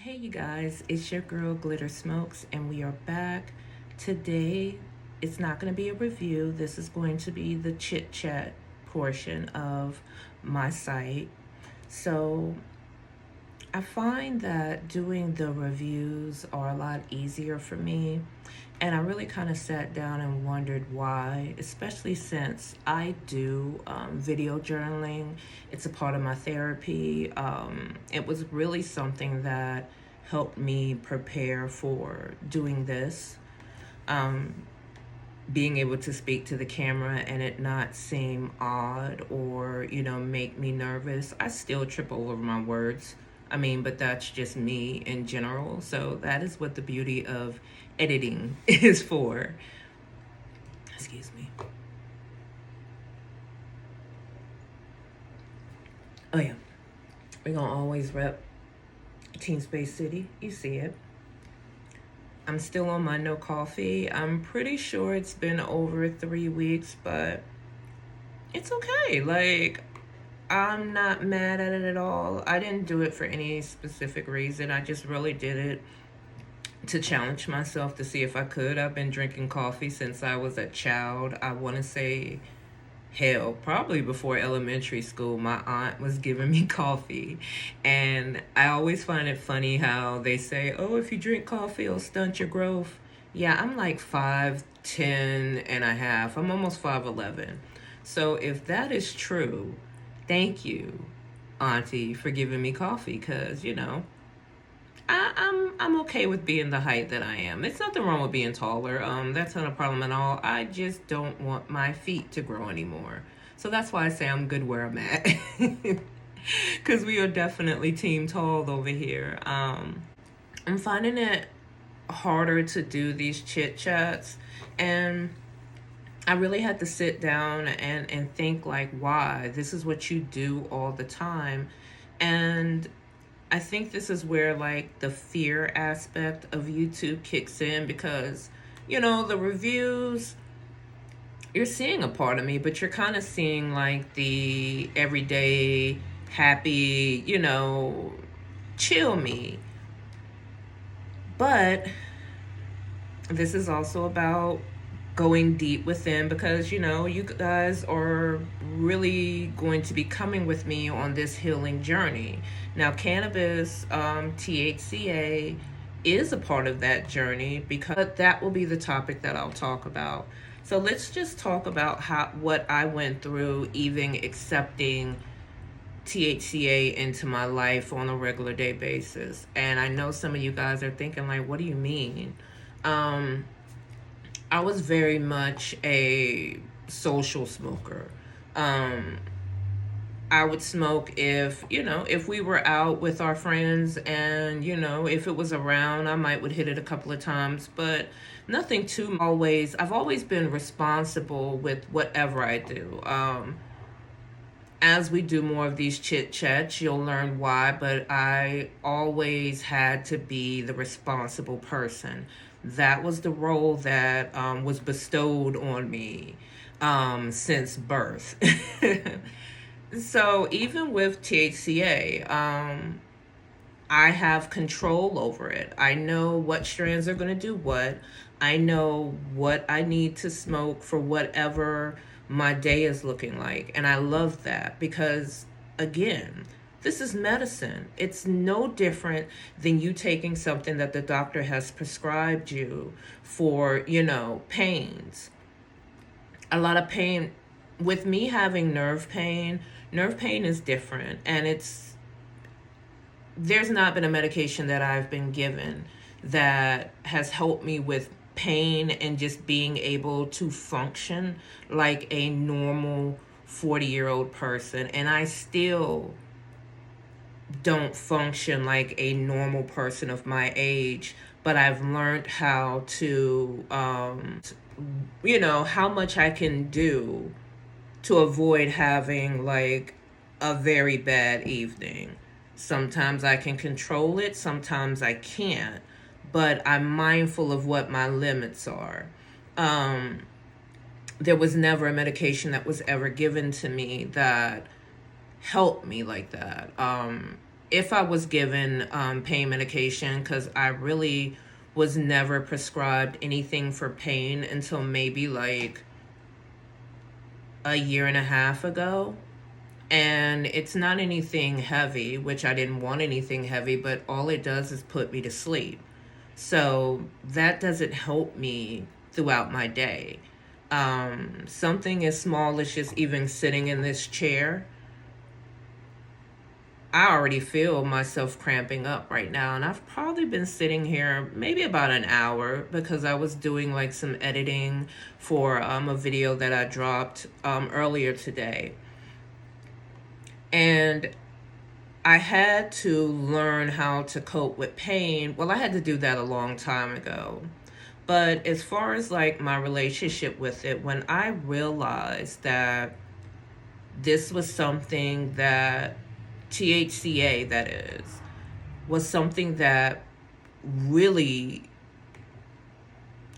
Hey you guys, it's your girl Glitter Smokes, and we are back. Today, it's not going to be a review, this is going to be the chit chat portion of my site. So, I find that doing the reviews are a lot easier for me. And I really kind of sat down and wondered why, especially since I do video journaling. It's a part of my therapy. It was really something that helped me prepare for doing this. Um, Being able to speak to the camera and it not seem odd or, make me nervous. I still trip over my words. But that's just me in general. So that is what the beauty of editing is for. Excuse me. Oh, yeah. We're going to always rep Team Space City. You see it. I'm still on my no coffee. I'm pretty sure it's been over 3 weeks, but it's okay. I'm not mad at it at all. I didn't do it for any specific reason. I just really did it to challenge myself to see if I could. I've been drinking coffee since I was a child. I want to say, hell, probably before elementary school. My aunt was giving me coffee. And I always find it funny how they say, oh, if you drink coffee, it'll stunt your growth. Yeah, I'm like 5'10" and a half. I'm almost 5'11". So if that is true, thank you, Auntie, for giving me coffee, because, I'm okay with being the height that I am. It's nothing wrong with being taller. That's not a problem at all. I just don't want my feet to grow anymore. So that's why I say I'm good where I'm at. Because we are definitely team tall over here. I'm finding it harder to do these chit chats, and I really had to sit down and think, like, why? This is what you do all the time. And I think this is where, like, the fear aspect of YouTube kicks in, because, the reviews, you're seeing a part of me, but you're kind of seeing, like, the everyday, happy, chill me. But this is also about going deep within, because you guys are really going to be coming with me on this healing journey. Now, cannabis, THCA, is a part of that journey, because that will be the topic that I'll talk about. So let's just talk about what I went through even accepting THCA into my life on a regular day basis. And I know some of you guys are thinking, like, what do you mean? um I was very much a social smoker. Um, I would smoke if we were out with our friends, and, if it was around, I might would hit it a couple of times, but nothing too always. I've always been responsible with whatever I do. As we do more of these chit chats, you'll learn why, but I always had to be the responsible person. That was the role that was bestowed on me since birth. So even with THCA, I have control over it. I know what strands are going to do what. I know what I need to smoke for whatever my day is looking like. And I love that, because, again, this is medicine. It's no different than you taking something that the doctor has prescribed you for, pains. A lot of pain. With me having nerve pain is different. And there's not been a medication that I've been given that has helped me with pain and just being able to function like a normal 40-year-old person. And I still don't function like a normal person of my age, but I've learned how to, how much I can do to avoid having, like, a very bad evening. Sometimes I can control it, sometimes I can't, but I'm mindful of what my limits are. Um, there was never a medication that was ever given to me that helped me like that. if I was given pain medication, because I really was never prescribed anything for pain until maybe like a year and a half ago. And it's not anything heavy, which I didn't want anything heavy, but all it does is put me to sleep. So that doesn't help me throughout my day. Something as small as just even sitting in this chair, I already feel myself cramping up right now. And I've probably been sitting here maybe about an hour because I was doing like some editing for a video that I dropped earlier today. And I had to learn how to cope with pain. Well, I had to do that a long time ago. But as far as like my relationship with it, when I realized that this was something that THCA, that is, was something that really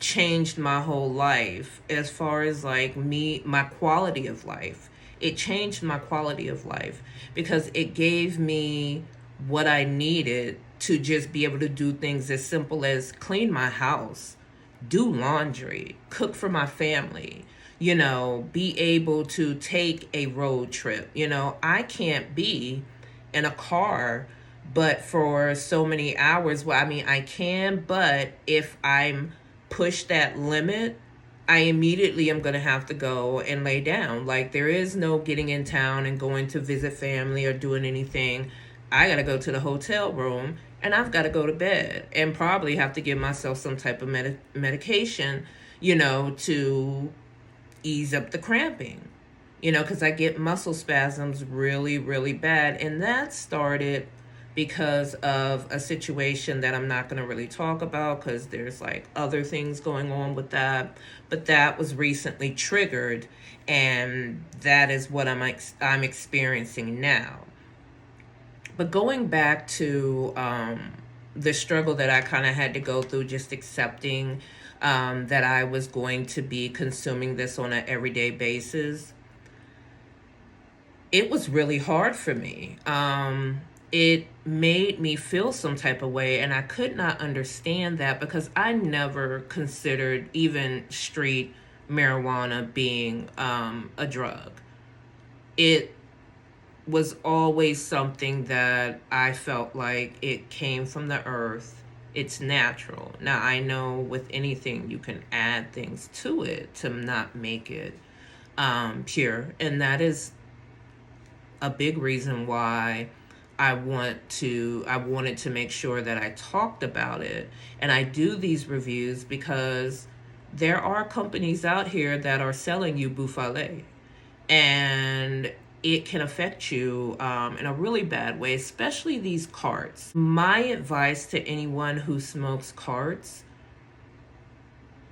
changed my whole life as far as like my quality of life. It changed my quality of life because it gave me what I needed to just be able to do things as simple as clean my house, do laundry, cook for my family, be able to take a road trip. I can't be in a car but for so many hours. Well, I mean, I can, but if I'm pushed that limit, I immediately am going to have to go and lay down. Like, there is no getting in town and going to visit family or doing anything. I got to go to the hotel room and I've got to go to bed and probably have to give myself some type of medication, to ease up the cramping, because I get muscle spasms really, really bad. And that started because of a situation that I'm not going to really talk about because there's like other things going on with that. But that was recently triggered, and that is what I'm experiencing now. But going back to the struggle that I kind of had to go through, just accepting that I was going to be consuming this on an everyday basis, it was really hard for me. It made me feel some type of way, and I could not understand that because I never considered even street marijuana being a drug. It was always something that I felt like it came from the earth. It's natural. Now, I know with anything you can add things to it to not make it pure, and that is a big reason why I wanted to make sure that I talked about it. And I do these reviews because there are companies out here that are selling you Bufale, and it can affect you in a really bad way, especially these carts. My advice to anyone who smokes carts: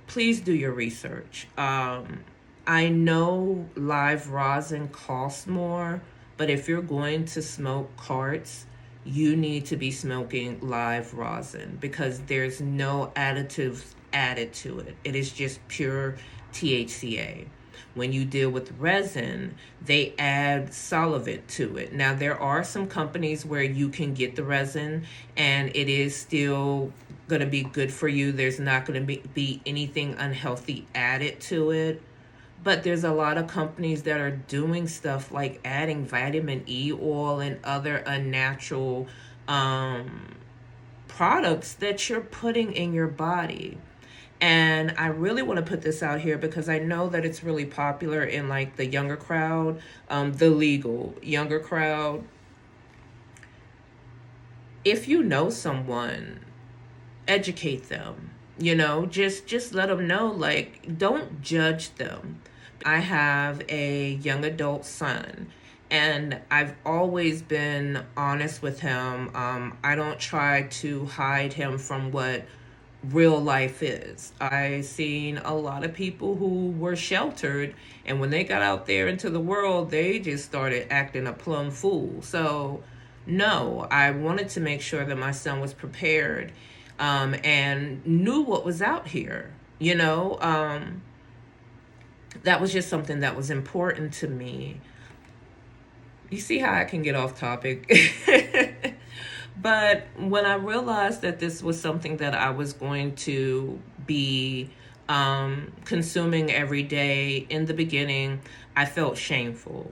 please do your research. I know live rosin costs more, but if you're going to smoke carts, you need to be smoking live rosin because there's no additives added to it. It is just pure THCA. When you deal with resin, they add solvent to it. Now, there are some companies where you can get the resin and it is still going to be good for you. There's not going to be anything unhealthy added to it. But there's a lot of companies that are doing stuff like adding vitamin E oil and other unnatural products that you're putting in your body. And I really want to put this out here because I know that it's really popular in like the younger crowd, the legal younger crowd. If you know someone, educate them. Just let them know, like, don't judge them. I have a young adult son, and I've always been honest with him. I don't try to hide him from what real life is. I've seen a lot of people who were sheltered, and when they got out there into the world, they just started acting a plumb fool. So, no, I wanted to make sure that my son was prepared and knew what was out here. That was just something that was important to me. You see how I can get off topic? But when I realized that this was something that I was going to be consuming every day, in the beginning, I felt shameful.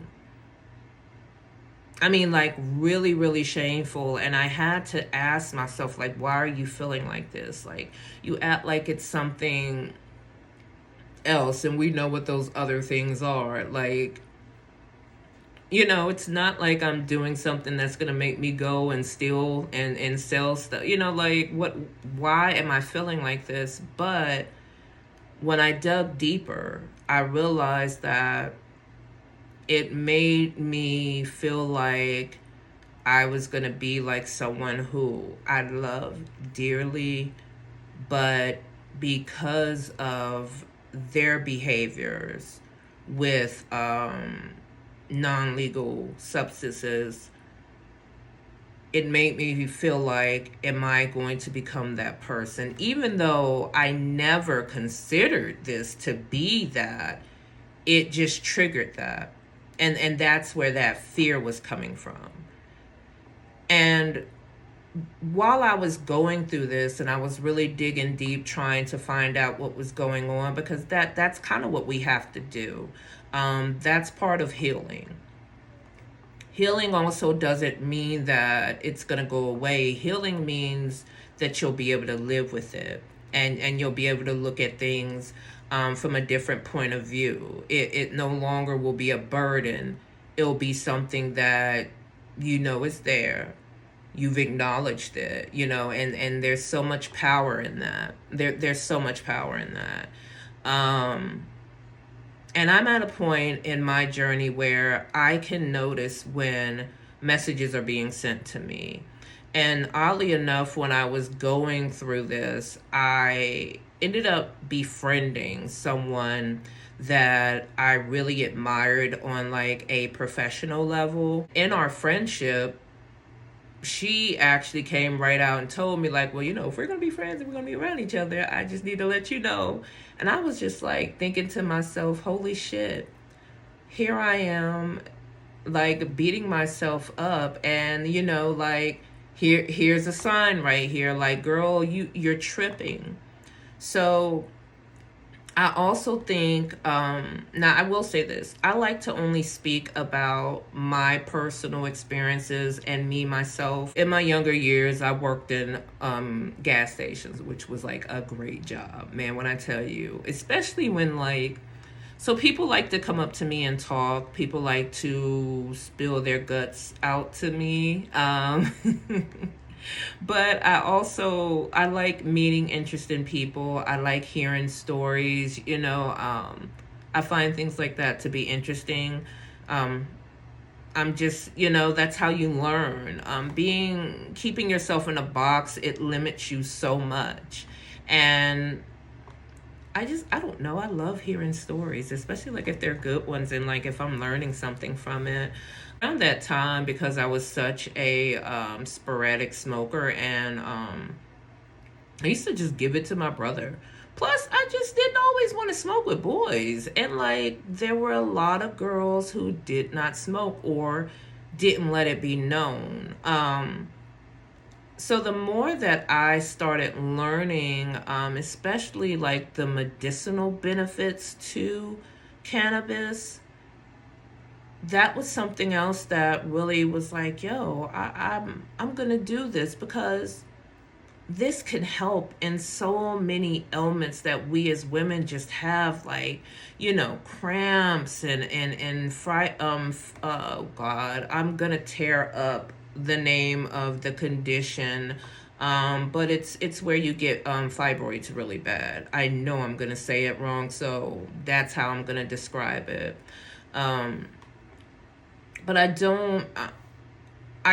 I mean, like, really, really shameful. And I had to ask myself, like, why are you feeling like this? Like, you act like it's something else, and we know what those other things are. Like, it's not like I'm doing something that's going to make me go and steal and sell stuff. Like, why am I feeling like this? But when I dug deeper, I realized that it made me feel like I was going to be like someone who I love dearly, but because of their behaviors with non-legal substances, it made me feel like, am I going to become that person? Even though I never considered this to be that, it just triggered that. And that's where that fear was coming from. And while I was going through this, and I was really digging deep trying to find out what was going on, because that's kind of what we have to do. That's part of healing. Healing also doesn't mean that it's going to go away. Healing means that you'll be able to live with it, and you'll be able to look at things from a different point of view. It no longer will be a burden. It'll be something that is there. You've acknowledged it, and there's so much power in that. There's so much power in that. And I'm at a point in my journey where I can notice when messages are being sent to me. And oddly enough, when I was going through this, I ended up befriending someone that I really admired on like a professional level. In our friendship, she actually came right out and told me, like, well, if we're going to be friends and we're going to be around each other, I just need to let you know. And I was just like thinking to myself, holy shit, here I am, like beating myself up. And, like, here's a sign right here, like, girl, you're tripping. So I also think, now I will say this, I like to only speak about my personal experiences and me, myself. In my younger years, I worked in gas stations, which was like a great job, man, when I tell you, especially when so people like to come up to me and talk. People like to spill their guts out to me. But I like meeting interesting people. I like hearing stories, I find things like that to be interesting. I'm just, that's how you learn. Keeping yourself in a box, it limits you so much. And I don't know. I love hearing stories, especially like if they're good ones, and like if I'm learning something from it. Around that time, because I was such a sporadic smoker, and I used to just give it to my brother. Plus, I just didn't always want to smoke with boys. And like, there were a lot of girls who did not smoke or didn't let it be known. So the more that I started learning, especially like the medicinal benefits to cannabis, that was something else that really was like, yo, I'm gonna do this, because this can help in so many ailments that we as women just have, like, cramps and oh God, I'm gonna tear up the name of the condition. But it's where you get fibroids really bad. I know I'm gonna say it wrong, so that's how I'm gonna describe it. But I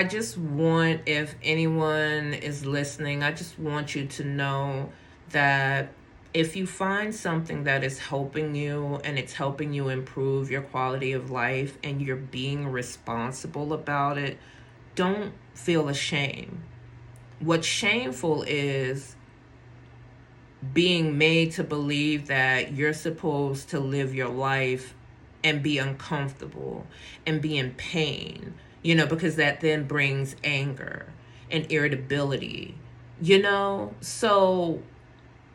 just want, if anyone is listening, I just want you to know that if you find something that is helping you and it's helping you improve your quality of life and you're being responsible about it, don't feel ashamed. What's shameful is being made to believe that you're supposed to live your life and be uncomfortable and be in pain, because that then brings anger. and irritability, you know? So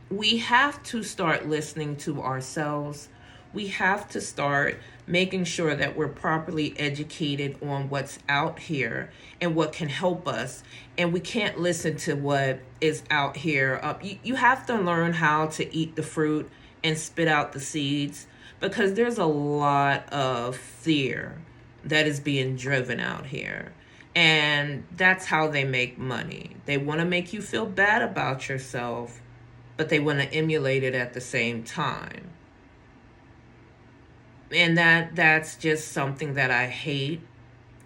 we have to start listening to ourselves. We have to start making sure that we're properly educated on what's out here and what can help us. And we can't listen to what is out here. You have to learn how to eat the fruit and spit out the seeds, because there's a lot of fear that is being driven out here. And that's how they make money. They want to make you feel bad about yourself, but they want to emulate it at the same time. And that's just something that I hate.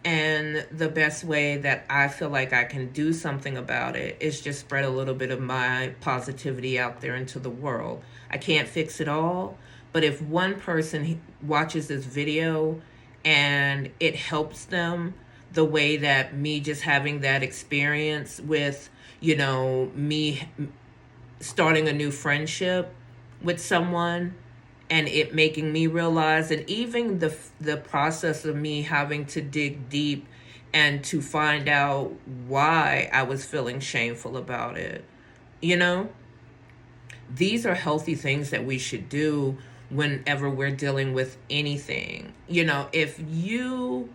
And the best way that I feel like I can do something about it is just spread a little bit of my positivity out there into the world. I can't fix it all, but if one person watches this video and it helps them the way that me just having that experience with, me starting a new friendship with someone, and it making me realize, and even the process of me having to dig deep and to find out why I was feeling shameful about it. These are healthy things that we should do whenever we're dealing with anything. If you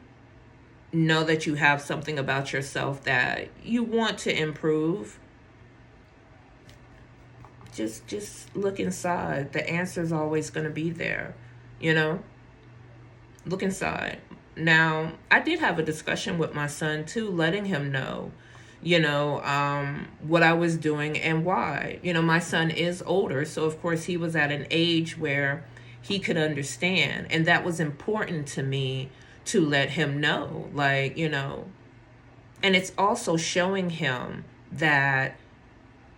know that you have something about yourself that you want to improve, just look inside. The answer is always going to be there. Look inside. Now, I did have a discussion with my son too, letting him know what I was doing and why. My son is older, so of course he was at an age where he could understand, and that was important to me to let him know, and it's also showing him that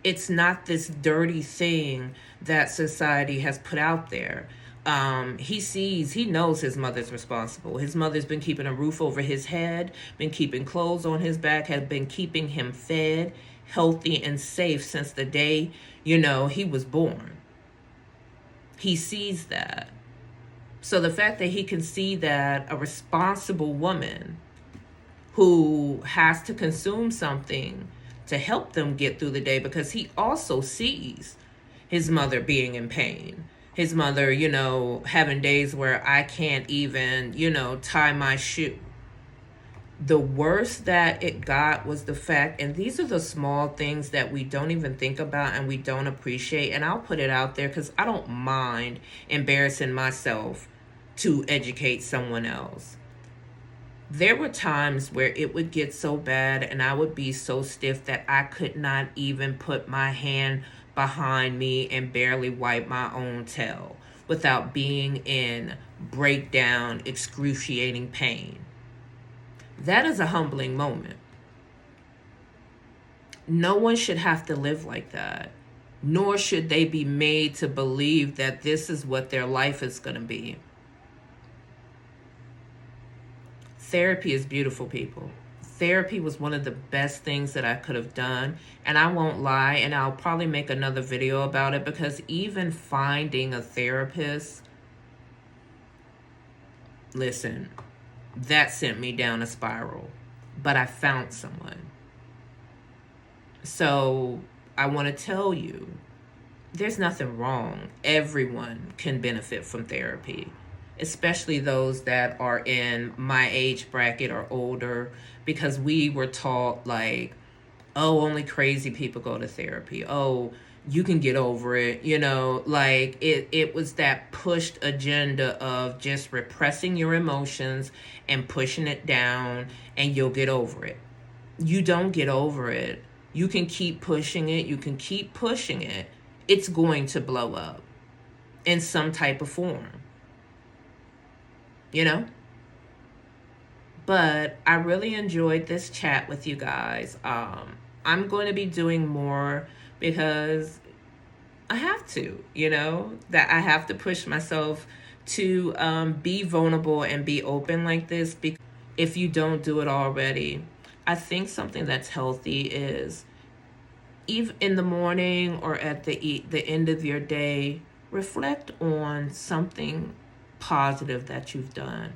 it's not this dirty thing that society has put out there. He knows his mother's responsible. His mother's been keeping a roof over his head, been keeping clothes on his back, had been keeping him fed, healthy, and safe since the day, he was born. He sees that. So the fact that he can see that a responsible woman who has to consume something to help them get through the day, because he also sees his mother being in pain. His mother, having days where I can't even, tie my shoe. The worst that it got was the fact, and these are the small things that we don't even think about and we don't appreciate, and I'll put it out there because I don't mind embarrassing myself to educate someone else. There were times where it would get so bad and I would be so stiff that I could not even put my hand behind me and barely wipe my own tail without being in breakdown, excruciating pain. That is a humbling moment. No one should have to live like that, nor should they be made to believe that this is what their life is going to be. Therapy is beautiful, people. Therapy was one of the best things that I could have done. And I won't lie, and I'll probably make another video about it, because even finding a therapist, listen, that sent me down a spiral. But I found someone. So I want to tell you, there's nothing wrong. Everyone can benefit from therapy, especially those that are in my age bracket or older, because we were taught only crazy people go to therapy. Oh, you can get over it. It was that pushed agenda of just repressing your emotions and pushing it down and you'll get over it. You don't get over it. You can keep pushing it. You can keep pushing it. It's going to blow up in some type of form. But I really enjoyed this chat with you guys. I'm going to be doing more because I have to, that I have to push myself to be vulnerable and be open like this. Because if you don't do it already, I think something that's healthy is, even in the morning or at the end of your day, reflect on something positive that you've done.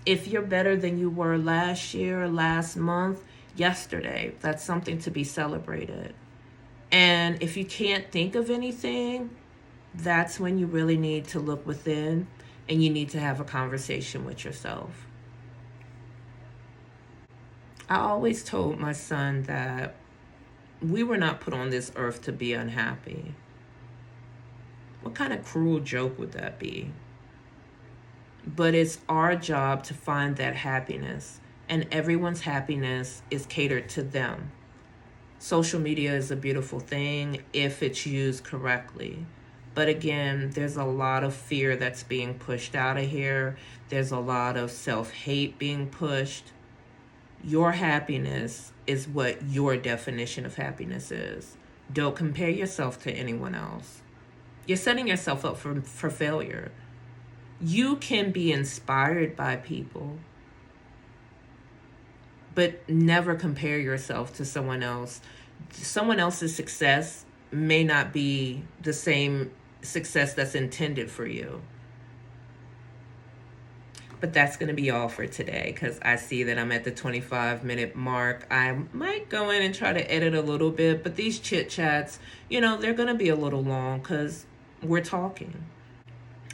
If you're better than you were last year, last month, yesterday, that's something to be celebrated. And if you can't think of anything, that's when you really need to look within and you need to have a conversation with yourself. I always told my son that we were not put on this earth to be unhappy. What kind of cruel joke would that be? But it's our job to find that happiness, and everyone's happiness is catered to them. Social media is a beautiful thing if it's used correctly. But again, there's a lot of fear that's being pushed out of here. There's a lot of self-hate being pushed. Your happiness is what your definition of happiness is. Don't compare yourself to anyone else. You're setting yourself up for failure. You can be inspired by people, but never compare yourself to someone else. Someone else's success may not be the same success that's intended for you. But that's going to be all for today because I see that I'm at the 25-minute mark. I might go in and try to edit a little bit, but these chit chats, they're going to be a little long because we're talking.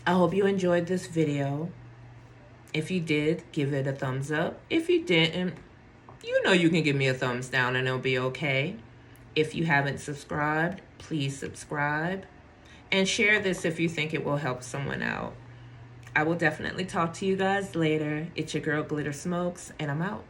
I hope you enjoyed this video. If you did, give it a thumbs up. If you didn't, you can give me a thumbs down and it'll be okay. If you haven't subscribed, please subscribe and share this if you think it will help someone out. I will definitely talk to you guys later. It's your girl Glitter Smokes, and I'm out.